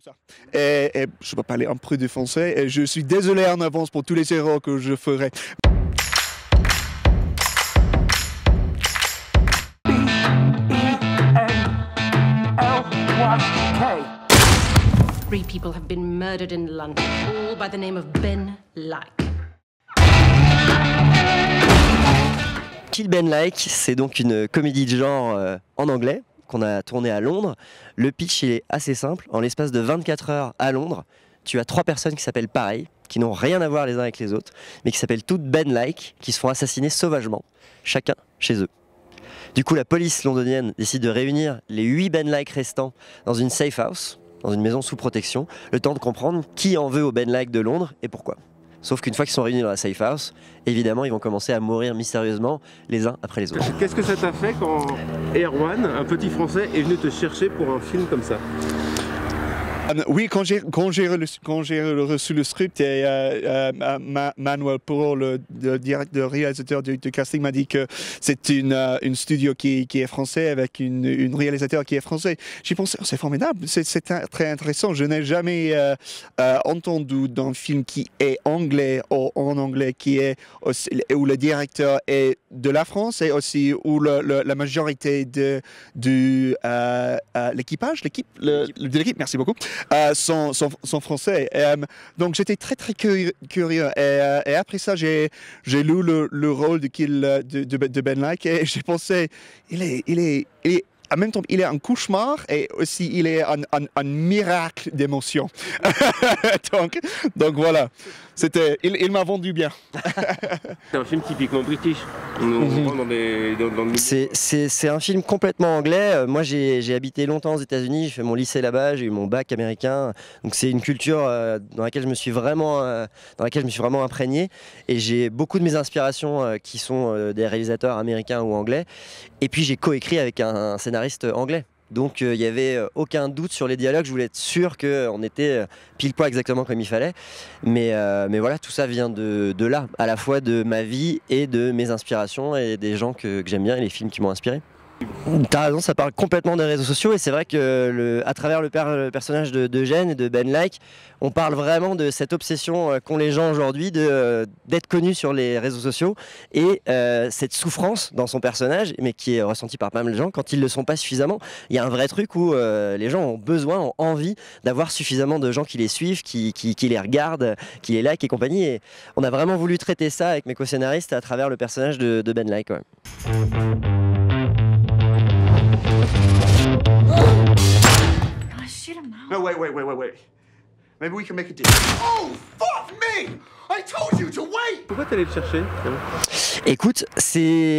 Comme ça. Et je vais parler un peu de français et je suis désolé en avance pour tous les erreurs que je ferai. Three people have been murdered in London, all by the name of Ben Like. Kill Ben Like, c'est donc une comédie de genre en anglais qu'on a tournée à Londres. Le pitch il est assez simple. En l'espace de 24 heures à Londres, tu as 3 personnes qui s'appellent pareil, qui n'ont rien à voir les uns avec les autres, mais qui s'appellent toutes Ben Like, qui se font assassiner sauvagement, chacun chez eux. Du coup, la police londonienne décide de réunir les 8 Ben Like restants dans une safe house, dans une maison sous protection, le temps de comprendre qui en veut aux Ben Like de Londres et pourquoi. Sauf qu'une fois qu'ils sont réunis dans la safe house, évidemment, ils vont commencer à mourir mystérieusement les uns après les autres. Qu'est-ce que ça t'a fait quand Erwan, un petit Français, est venu te chercher pour un film comme ça? Oui, quand j'ai reçu le script et Manuel Puro, le réalisateur du casting, m'a dit que c'est une studio qui est français avec une réalisateur qui est français. J'ai pensé, oh, c'est formidable, c'est très intéressant. Je n'ai jamais entendu d'un film qui est anglais ou en anglais qui est aussi, où le directeur est de la France et aussi où la majorité de l'équipage, de l'équipe, merci beaucoup. Sont français. Donc j'étais très curieux. Et après ça, j'ai lu le rôle de Ben Like et j'ai pensé, il est en même temps, il est un cauchemar et aussi il est un miracle d'émotion. donc voilà, il m'a vendu bien. C'est un film typiquement british. C'est un film complètement anglais. Moi, j'ai habité longtemps aux États-Unis, j'ai fait mon lycée là-bas, j'ai eu mon bac américain. Donc c'est une culture dans laquelle je me suis vraiment imprégné. Et j'ai beaucoup de mes inspirations qui sont des réalisateurs américains ou anglais. Et puis j'ai coécrit avec un scénariste anglais. Donc il n'y avait aucun doute sur les dialogues, je voulais être sûr qu'on était pile poil exactement comme il fallait. Mais voilà, tout ça vient de là, à la fois de ma vie et de mes inspirations et des gens que j'aime bien et les films qui m'ont inspiré. T'as raison, ça parle complètement des réseaux sociaux et c'est vrai que à travers le personnage d'Eugène et de Ben Like, on parle vraiment de cette obsession qu'ont les gens aujourd'hui d'être connus sur les réseaux sociaux et cette souffrance dans son personnage, mais qui est ressentie par pas mal de gens quand ils ne le sont pas suffisamment. Il y a un vrai truc où les gens ont besoin, ont envie d'avoir suffisamment de gens qui les suivent, qui les regardent, qui les like et compagnie. Et on a vraiment voulu traiter ça avec mes co-scénaristes à travers le personnage de Ben Like. Ouais. No, wait. Maybe we can make a deal. Oh, fuck me! I told you to wait! Pourquoi t'es allé le chercher? Écoute,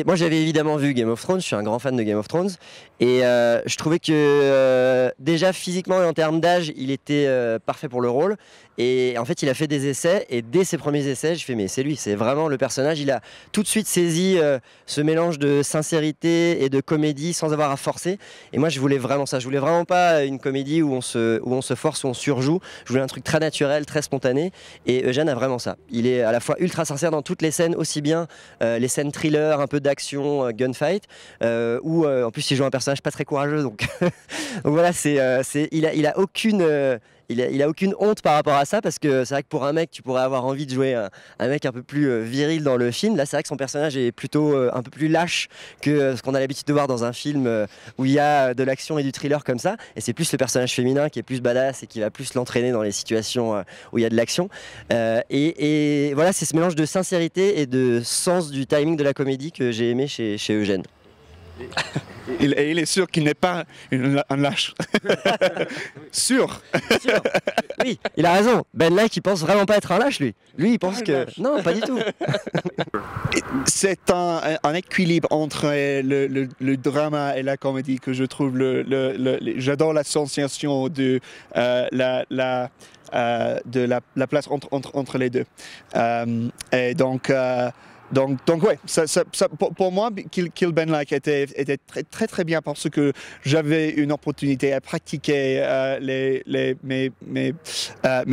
moi j'avais évidemment vu Game of Thrones, je suis un grand fan de Game of Thrones et je trouvais que déjà physiquement et en termes d'âge il était parfait pour le rôle et en fait il a fait des essais et dès ses premiers essais je fais mais c'est lui, c'est vraiment le personnage, il a tout de suite saisi ce mélange de sincérité et de comédie sans avoir à forcer et moi je voulais vraiment ça, je voulais vraiment pas une comédie où on se force, où on surjoue, je voulais un truc très naturel, très spontané et Eugène a vraiment ça, il est à la fois ultra sincère dans toutes les scènes, aussi bien les scènes thriller, un peu d'action, gunfight, où en plus il joue un personnage pas très courageux, donc, donc voilà, il a aucune honte par rapport à ça, parce que c'est vrai que pour un mec, tu pourrais avoir envie de jouer un mec un peu plus viril dans le film. Là, c'est vrai que son personnage est plutôt un peu plus lâche que ce qu'on a l'habitude de voir dans un film où il y a de l'action et du thriller comme ça. Et c'est plus le personnage féminin qui est plus badass et qui va plus l'entraîner dans les situations où il y a de l'action. Et voilà, c'est ce mélange de sincérité et de sens du timing de la comédie que j'ai aimé chez Eugène. Il est sûr qu'il n'est pas un lâche. Sûr. Oui, il a raison. Ben Like, il pense vraiment pas être un lâche, lui. Lui, il pense que... Lâche. Non, pas du tout. C'est un équilibre entre le drama et la comédie que je trouve... J'adore la sensation de la place entre les deux. Et donc ouais, pour moi, Kill Ben Like était très bien parce que j'avais une opportunité à pratiquer mes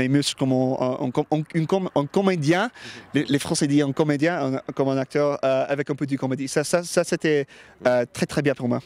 muscles comme un comédien. Les Français disent un comédien, comme un acteur avec un peu de comédie. Ça c'était très bien pour moi.